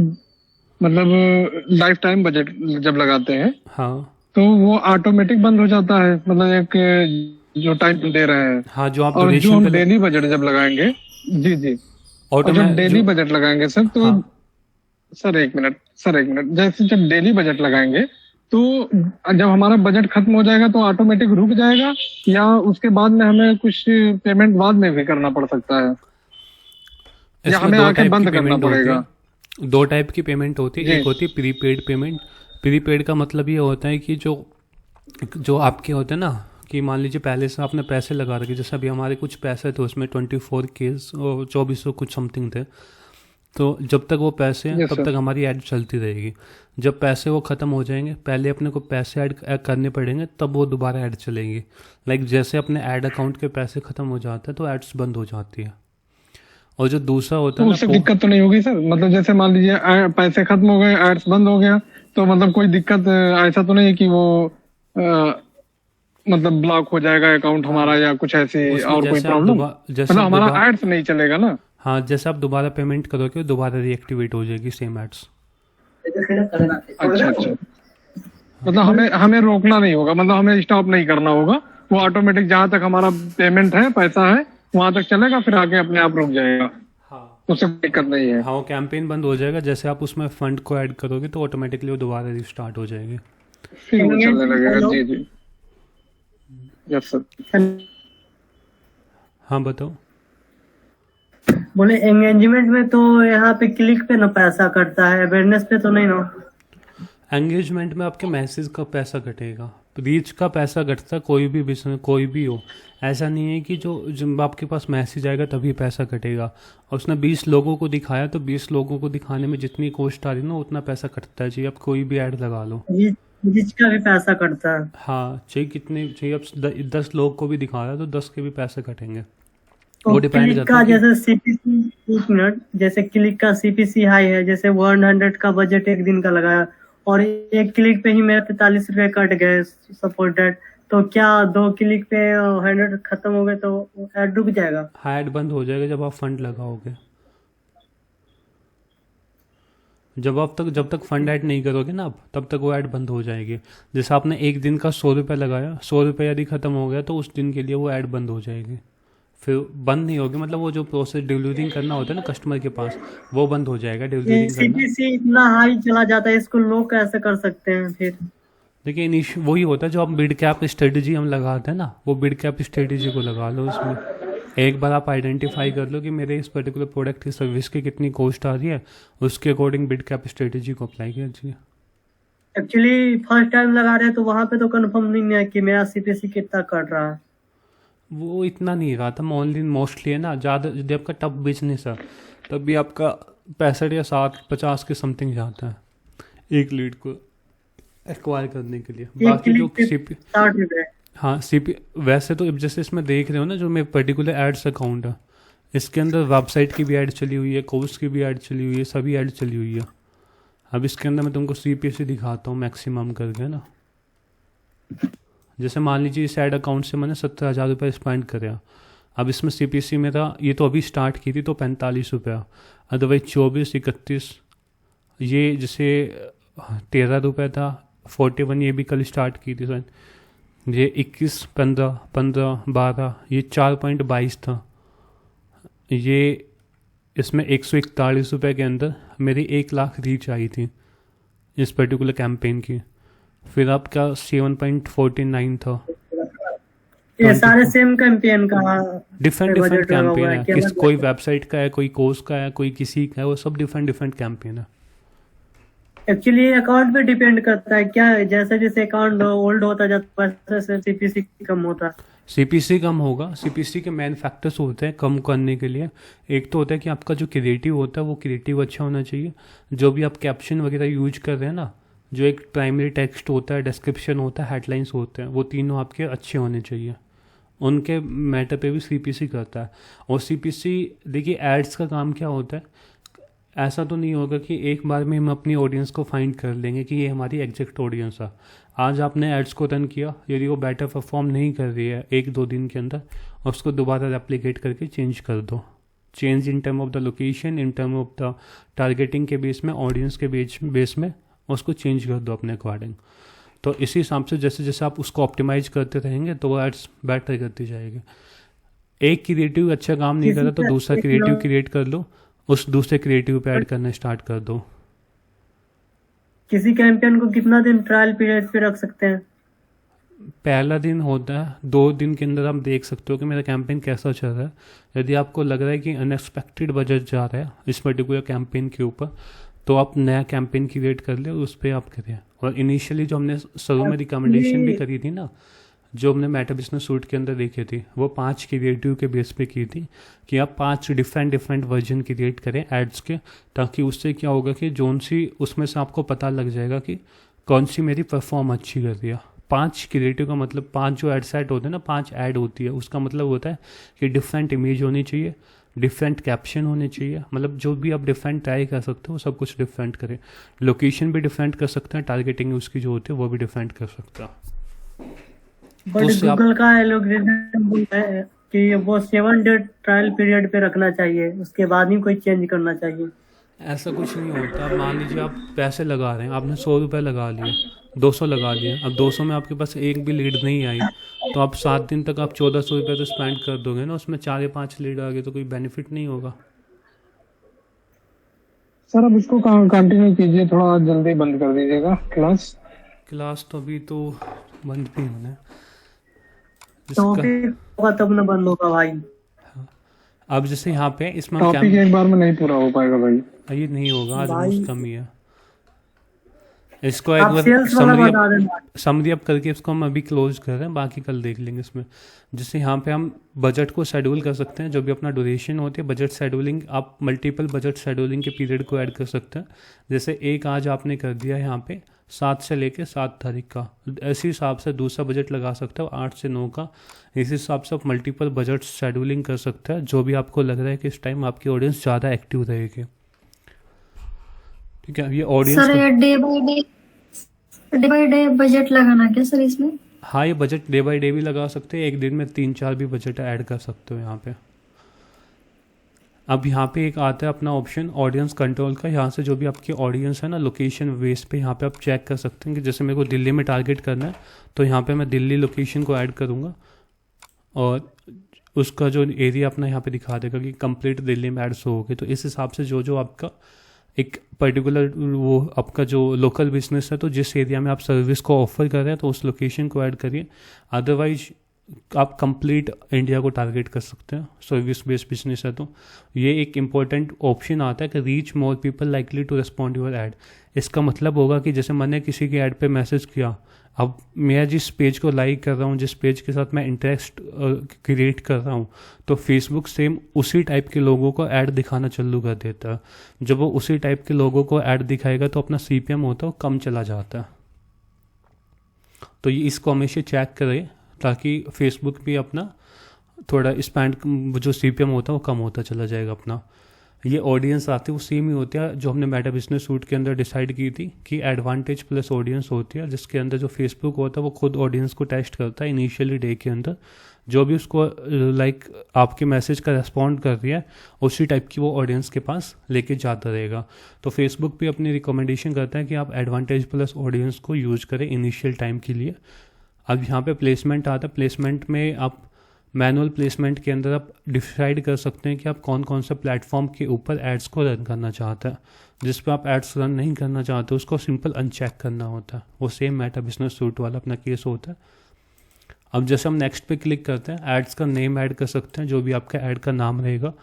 मतलब लाइफ टाइम बजट जब लगाते हैं हाँ तो वो ऑटोमेटिक बंद हो जाता है, मतलब एक जो टाइम दे रहे हैं। हाँ, जो आप और जो duration हम पे डेली बजट जब लगाएंगे, जी जी, और जब ऑटोमेटिक डेली बजट लगाएंगे सर तो हाँ। सर एक मिनट, जैसे जब डेली बजट लगाएंगे तो जब हमारा बजट खत्म हो जाएगा तो ऑटोमेटिक रुक जाएगा, या उसके बाद में हमें कुछ पेमेंट बाद में भी करना पड़ सकता है, या इसमें हमें दो आके टाइप बंद की करना पेमेंट होती पड़ेगा? है। 2 टाइप की पेमेंट होती है। जी। एक होती है प्रीपेड पेमेंट। प्रीपेड का मतलब ये होता है कि जो आपके होते हैं ना, कि मान लीजिए पहले से आपने पैसे लगा रखे, जैसे अभी हमारे कुछ पैसे थे उसमें 24K और 2400 कुछ समथिंग थे, तो जब तक वो पैसे हैं Yes, तब sir. तक हमारी ऐड चलती रहेगी। जब पैसे वो ख़त्म हो जाएंगे, पहले अपने को पैसे ऐड करने पड़ेंगे, तब वो दोबारा ऐड चलेंगी। लाइक जैसे अपने ऐड अकाउंट के पैसे ख़त्म हो जाते हैं तो एड्स बंद हो जाती है। और जो दूसरा होता है उससे ना, दिक्कत तो नहीं होगी सर? मतलब जैसे मान लीजिए पैसे खत्म हो गए, एड्स बंद हो गया, तो मतलब कोई दिक्कत ऐसा तो नहीं है कि वो मतलब ब्लॉक हो जाएगा अकाउंट हमारा, या कुछ ऐसी उसमें और कोई जैसे आप प्रॉब्लम? जैसे मतलब आप हमारा दोबारा- एड्स नहीं चलेगा ना? हाँ, जैसे आप दोबारा पेमेंट करोगे दोबारा रीएक्टिवेट हो जाएगी सेम एड्स। अच्छा, मतलब हमें रोकना नहीं होगा, मतलब हमें स्टॉप नहीं करना होगा, वो ऑटोमेटिक जहाँ तक हमारा पेमेंट है, पैसा है, वहां तक चलेगा, फिर आगे अपने आप रुक जाएगा, हाँ उससे कोई दिक्कत नहीं है। हाँ, वो कैंपेन बंद हो जाएगा। जैसे आप उसमें फंड को ऐड करोगे तो ऑटोमेटिकली वो दोबारा रिस्टार्ट हो जाएगी। फिर वो चलने लगेगा। जी जी, यस सर। हाँ बताओ। बोले एंगेजमेंट में तो यहाँ पे क्लिक पे ना पैसा कटता है, अवेयरनेस पे तो नहीं ना? एंगेजमेंट में आपके मैसेज का पैसा कटेगा, रीच का पैसा कटता है, कोई भी बिजनेस कोई भी हो। ऐसा नहीं है कि जब आपके पास मैसेज आएगा तभी पैसा कटेगा। और उसने 20 लोगों को दिखाया तो 20 लोगों को दिखाने में जितनी कॉस्ट आ रही है ना उतना पैसा कटता है। चाहिए आप कोई भी ऐड लगा लो, रीच का भी पैसा कटता है। हाँ चाहिए आप 10 लोग को भी दिखा रहा है तो 10 के भी पैसे कटेंगे। तो वो डिपेंड क्लिक करता का है कि- जैसे सीपीसी, एक मिनट, जैसे क्लिक का सीपीसी हाई है, जैसे 100 का बजट एक दिन का लगाया और एक क्लिक पे ही मेरे 45 रुपए कट गए सपोज दैट, तो क्या 2 क्लिक पे 100 खत्म हो गए तो ऐड रुक जाएगा? हाँ, ऐड बंद हो जाएगा जब आप फंड लगाओगे। जब तक फंड ऐड नहीं करोगे ना आप, तब तक वो ऐड बंद हो जाएगी। जैसे आपने एक दिन का 100 रुपये लगाया, 100 रुपये यदि खत्म हो गया तो उस दिन के लिए वो ऐड बंद हो जाएगी। फिर बंद नहीं होगी, मतलब वो जो प्रोसेस डिलीवरिंग करना होता है ना कस्टमर के पास, वो बंद हो जाएगा डिलीवरिंग करना। सीपीसी इतना हाई चला जाता है, इसको लोग कैसे कर सकते हैं फिर? देखिए वही होता है जो आप बिड कैप स्ट्रेटेजी हम लगाते हैं ना, वो बिड कैप स्ट्रेटेजी को लगा लो इसमें। एक बार आप आइडेंटिफाई कर लो कि मेरे इस पर्टिकुलर प्रोडक्ट की सर्विस की कितनी कॉस्ट आ रही है, उसके अकॉर्डिंग बिड कैप स्ट्रेटेजी को अप्लाई कीजिए। एक्चुअली फर्स्ट टाइम लगा रहे हैं तो वहां पे तो कंफर्म नहीं है कि मेरा सीपीसी कितना कट रहा है। वो इतना नहीं रहा था, ऑनलाइन मोस्टली है ना, ज़्यादा यदि आपका टप बिजनेस है तब भी आपका 65 या 50 के समथिंग जाता है एक लीड को एक्वायर करने के लिए। बाकी जो सीपी 60 रुपए। हाँ सीपी वैसे तो जैसे इसमें देख रहे हो ना, जो मेरे पर्टिकुलर एड्स अकाउंट है, इसके अंदर वेबसाइट की भी ऐड चली हुई है, कोर्स की भी ऐड चली हुई है, सभी ऐड चली हुई है। अब इसके अंदर मैं तुमको सीपीसी दिखाता हूँ मैक्सिमम करके ना। जैसे मान लीजिए इस ऐड अकाउंट से मैंने 70,000 रुपये स्पेंड करा, अब इसमें CPC मेरा ये तो अभी स्टार्ट की थी तो 45 रुपया, अदरवाइज 24, 31, ये जैसे 13 रुपये था, 41 ये भी कल स्टार्ट की थी सर, ये 21, 15, 12, ये 4.22 था, ये इसमें 141 रुपये के अंदर मेरी 1 लाख रीच आई थी इस पर्टिकुलर कैंपेन की। फिर आपका 7.49 था। ये सारे सेम कैंपेन का डिफरेंट budget लगा हुआ कैंपेन है, है, क्या किस मतलब? कोई वेबसाइट का है, कोई कोर्स का है, कोई किसी का है, वो सब डिफरेंट कैंपेन है। एक्चुअली अकाउंट पे डिपेंड करता है क्या है, जैसे जैसे अकाउंट ओल्ड होता जाता है वैसे CPC कम होता है। CPC कम होगा। CPC के मेन फैक्टर्स होते हैं कम करने के लिए। एक तो होता है कि आपका जो क्रिएटिव होता है वो क्रिएटिव अच्छा होना चाहिए। जो भी आप कैप्शन वगैरह यूज कर रहे हैं ना, जो एक प्राइमरी टेक्स्ट होता है, डिस्क्रिप्शन होता है, हेडलाइंस होते हैं, वो तीनों आपके अच्छे होने चाहिए। उनके मैटर पे भी CPC करता है। और CPC देखिए एड्स का काम क्या होता है, ऐसा तो नहीं होगा कि एक बार में हम अपनी ऑडियंस को फाइंड कर लेंगे कि ये हमारी एग्जैक्ट ऑडियंस है। आज आपने एड्स को रन किया, यदि वो बेटर परफॉर्म नहीं कर रही है 1-2 दिन के अंदर, और उसको दोबारा रेप्लिकेट करके चेंज कर दो। Change in term of the location, in term of the targeting के बेस में, ऑडियंस के बेस में उसको चेंज कर दो अपने अकॉर्डिंग। तो इसी हिसाब से जैसे जैसे आप उसको ऑप्टिमाइज करते रहेंगे तो वो एड्स बेटर करती जाएगी। एक क्रिएटिव अच्छा काम नहीं कर रहा तो दूसरा क्रिएटिव क्रिएट कर लो, उस दूसरे क्रिएटिव पे ऐड करना स्टार्ट कर दो। किसी कैंपेन को कितना दिन ट्रायल पीरियड पे रख सकते हैं? पहला दिन होता है, 2 दिन के अंदर आप देख सकते हो कि मेरा कैंपेन कैसा चल रहा है। यदि आपको लग रहा है कि अनएक्सपेक्टेड बजट जा रहा है इस पर्टिकुलर कैंपेन के ऊपर, तो आप नया कैंपेन क्रिएट कर ले, उस पर आप करिए। और इनिशियली जो हमने शुरू में रिकमेंडेशन भी करी थी ना, जो हमने मेटा बिजनेस सूट के अंदर देखी थी, वो 5 क्रिएटिव के बेस पे की थी कि आप 5 डिफरेंट वर्जन क्रिएट करें एड्स के, ताकि उससे क्या होगा कि जोन सी उसमें से आपको पता लग जाएगा कि कौन सी मेरी परफॉर्म अच्छी कर रही है। 5 क्रिएटिव का मतलब 5 जो एड सेट होते हैं ना, 5 ऐड होती है, उसका मतलब होता है कि डिफरेंट इमेज होनी चाहिए, डिफरेंट कैप्शन होने चाहिए, मतलब जो भी आप डिफरेंट ट्राई कर सकते हो सब कुछ डिफरेंट करें। लोकेशन भी डिफरेंट कर सकते हैं, टारगेटिंग उसकी जो होती है वो भी डिफरेंट कर सकते हैं। बट गूगल का एल्गोरिथम बोलता है कि वो 7 डे ट्रायल पीरियड पे रखना चाहिए, उसके बाद ही कोई चेंज करना चाहिए। ऐसा कुछ नहीं होता। अब मान लीजिए आप पैसे लगा रहे हैं, आपने 100 रुपये लगा लिए, 200 लगा लिए, अब 200 में आपके पास एक भी लीड नहीं आई, तो आप 7 दिन तक आप 1400 रुपये तो स्पेंड कर दोगे ना, उसमें 4 या 5 लीड आ गए तो कोई बेनिफिट नहीं होगा। सर अब इसको कंटिन्यू कीजिए, थोड़ा जल्दी बंद कर दीजिएगा क्लास तो अभी तो बंद भी होना है। टॉपिक होगा तब ना बंद होगा भाई। अब जैसे यहाँ पे इसमें हम टॉपिक एक बार में नहीं पूरा हो पाएगा भाई, ये नहीं होगा, आज भाई। बहुत कम ही है। इसको एक आप बार सेल्स वाला बता देना। समरी अप करके इसको हम अभी क्लोज कर रहे हैं, बाकी कल देख लेंगे इसमें। जैसे यहाँ पे हम बजट को शेड्यूल कर सकते हैं, जो भी अपना ड्यूरेशन होती है बजट शेड्यूलिंग, आप मल्टीपल बजट शेड्यूलिंग के पीरियड को ऐड कर सकते हैं। जैसे एक आज आपने कर दिया यहाँ पे 7 से लेके 7 तारीख का, इसी हिसाब से दूसरा बजट लगा सकते हो 8 से 9 का। इस हिसाब से आप मल्टीपल बजट शेड्यूलिंग कर सकते हैं, जो भी आपको लग रहा है कि इस टाइम आपकी ऑडियंस ज़्यादा एक्टिव रहेगी। ठीक है, ये ऑडियंस सर ये डे बाय डे बजट लगाना क्या सर इसमें? हाँ, ये बजट डे बाय डे भी लगा सकते हैं, एक दिन में 3-4 भी बजट ऐड कर सकते हो यहाँ पे। अब यहाँ पे एक आता है अपना ऑप्शन ऑडियंस कंट्रोल का। यहाँ से जो भी आपकी ऑडियंस है ना, लोकेशन बेस पे यहाँ पे आप चेक कर सकते हैं कि जैसे मेरे को दिल्ली में टारगेट करना है, तो यहाँ पे मैं दिल्ली लोकेशन को ऐड करूँगा और उसका जो एरिया अपना यहाँ पे दिखा देगा कि कंप्लीट दिल्ली में एड्स हो गए। तो इस हिसाब से जो आपका एक पर्टिकुलर वो आपका जो लोकल बिजनेस है, तो जिस एरिया में आप सर्विस को ऑफर कर रहे हैं तो उस लोकेशन को ऐड करिए। अदरवाइज आप कंप्लीट इंडिया को टारगेट कर सकते हैं, सर्विस बेस्ड बिजनेस है तो। ये एक इम्पॉर्टेंट ऑप्शन आता है कि reach more people likely to respond your ad. इसका मतलब होगा कि जैसे मैंने किसी की ऐड पे मैसेज किया, अब मैं जिस पेज को लाइक कर रहा हूँ, जिस पेज के साथ मैं इंटरेस्ट क्रिएट कर रहा हूँ, तो फेसबुक सेम उसी टाइप के लोगों को ऐड दिखाना चालू कर देता है। जब वो उसी टाइप के लोगों को ऐड दिखाएगा तो अपना CPM होता है वो कम चला जाता है। तो ये इसको हमेशा चेक करें ताकि फेसबुक भी अपना थोड़ा स्पेंड जो CPM होता है वो कम होता चला जाएगा अपना। ये ऑडियंस आती है वो सेम ही होती है जो हमने मेटा बिजनेस सूट के अंदर डिसाइड की थी कि एडवांटेज प्लस ऑडियंस होती है, जिसके अंदर जो फेसबुक होता है वो खुद ऑडियंस को टेस्ट करता है इनिशियली डे के अंदर। जो भी उसको लाइक आपके मैसेज का रिस्पॉन्ड कर रही है उसी टाइप की वो ऑडियंस के पास लेके जाता रहेगा। तो फेसबुक भी अपनी रिकमेंडेशन करता है कि आप एडवांटेज प्लस ऑडियंस को यूज़ करें इनिशियल टाइम के लिए। अब यहाँ पे प्लेसमेंट आता है। प्लेसमेंट में आप मैनुअल प्लेसमेंट के अंदर आप डिसाइड कर सकते हैं कि आप कौन कौन से प्लेटफॉर्म के ऊपर एड्स को रन करना चाहते हैं। जिस पे आप एड्स रन नहीं करना चाहते उसको सिंपल अनचेक करना होता है। वो सेम मेटा बिजनेस सूट वाला अपना केस होता है। अब जैसे हम नेक्स्ट पे क्लिक करते हैं, एड्स का नेम ऐड कर सकते हैं, जो भी आपका ऐड का नाम रहेगा।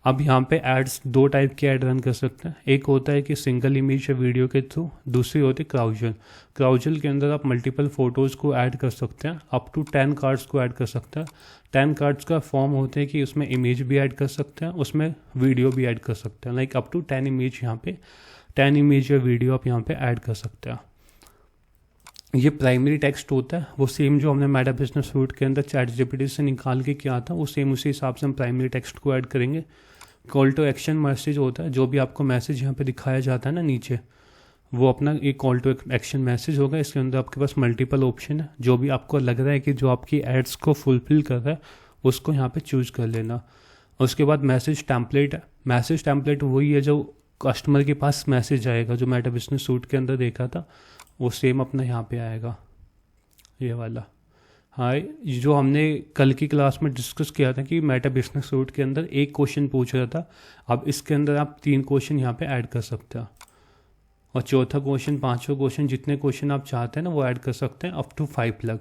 अब यहाँ पे एड्स दो टाइप के ऐड रन कर सकते हैं। एक होता है कि सिंगल इमेज या वीडियो के थ्रू, दूसरी होती है क्राउजल। क्राउजल के अंदर आप मल्टीपल फोटोज़ को ऐड कर सकते हैं, अप टू 10 कार्ड्स को ऐड कर सकते हैं। 10 कार्ड्स का फॉर्म होते हैं कि उसमें इमेज भी ऐड कर सकते हैं, उसमें वीडियो भी ऐड कर सकते हैं। लाइक अप टू 10 इमेज, यहाँ पे 10 इमेज या वीडियो आप यहाँ पे ऐड कर सकते हैं। ये प्राइमरी टेक्स्ट होता है, वो सेम जो हमने मेटा बिजनेस सूट के अंदर ChatGPT से निकाल के किया था, वो सेम उसी हिसाब से हम प्राइमरी टेक्स्ट को ऐड करेंगे। कॉल टू एक्शन मैसेज होता है, जो भी आपको मैसेज यहाँ पे दिखाया जाता है ना नीचे, वो अपना एक कॉल टू एक्शन मैसेज होगा। इसके अंदर आपके पास मल्टीपल ऑप्शन है, जो भी आपको लग रहा है कि जो आपकी एड्स को फुलफिल कर रहा है उसको यहाँ पे चूज कर लेना। उसके बाद मैसेज टेम्पलेट है। मैसेज टेम्पलेट वही है जो कस्टमर के पास मैसेज आएगा, जो मेटा बिजनेस सूट के अंदर देखा था वो सेम अपना यहाँ पे आएगा, ये वाला। हाँ, जो हमने कल की क्लास में डिस्कस किया था कि मेटा बिजनेस सूट के अंदर एक क्वेश्चन पूछ रहा था, अब इसके अंदर आप 3 क्वेश्चन यहाँ पे ऐड कर सकते हैं, और चौथा क्वेश्चन, 5वां क्वेश्चन, जितने क्वेश्चन आप चाहते हैं ना वो ऐड कर सकते हैं, अप टू 5 लग।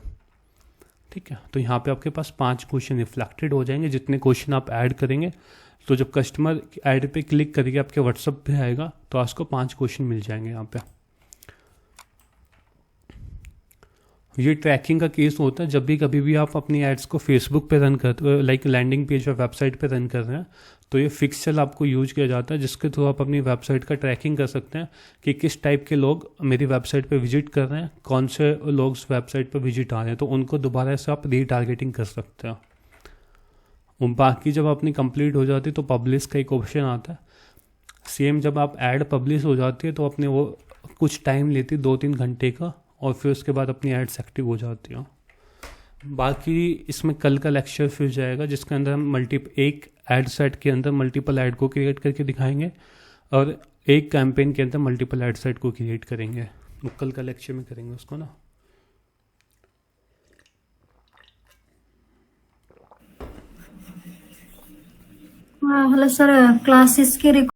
ठीक है, तो यहाँ पे आपके पास 5 क्वेश्चन रिफ्लेक्टेड हो जाएंगे जितने क्वेश्चन आप ऐड करेंगे। तो जब कस्टमर ऐड पे क्लिक करके आपके व्हाट्सअप पे आएगा तो आपको 5 क्वेश्चन मिल जाएंगे यहाँ पे। ये ट्रैकिंग का केस होता है जब भी कभी भी आप अपनी एड्स को फेसबुक पे रन करते हो, लाइक लैंडिंग पेज और वेबसाइट पे रन कर रहे हैं, तो ये फिक्सल आपको यूज किया जाता है, जिसके थ्रू आप अपनी वेबसाइट का ट्रैकिंग कर सकते हैं कि किस टाइप के लोग मेरी वेबसाइट पे विजिट कर रहे हैं, कौन से लोग उस वेबसाइट पे विजिट आ रहे हैं, तो उनको दोबारा से आप रीटारगेटिंग कर सकते हैं। और बाकी जब अपनी कंप्लीट हो जाती है तो पब्लिश का एक ऑप्शन आता है। सेम जब आप ऐड पब्लिश हो जाती है तो अपने वो कुछ टाइम लेती है, 2-3 घंटे का, और फिर उसके बाद अपनी एड्स एक्टिव हो जाती हैं। बाकी इसमें कल का लेक्चर फिर जाएगा जिसके अंदर हम एक एड सेट के अंदर मल्टीपल ऐड को क्रिएट करके दिखाएंगे, और एक कैंपेन के अंदर मल्टीपल ऐड सेट को क्रिएट करेंगे। वो कल का लेक्चर में करेंगे उसको ना। हेलो सर, क्लासेस की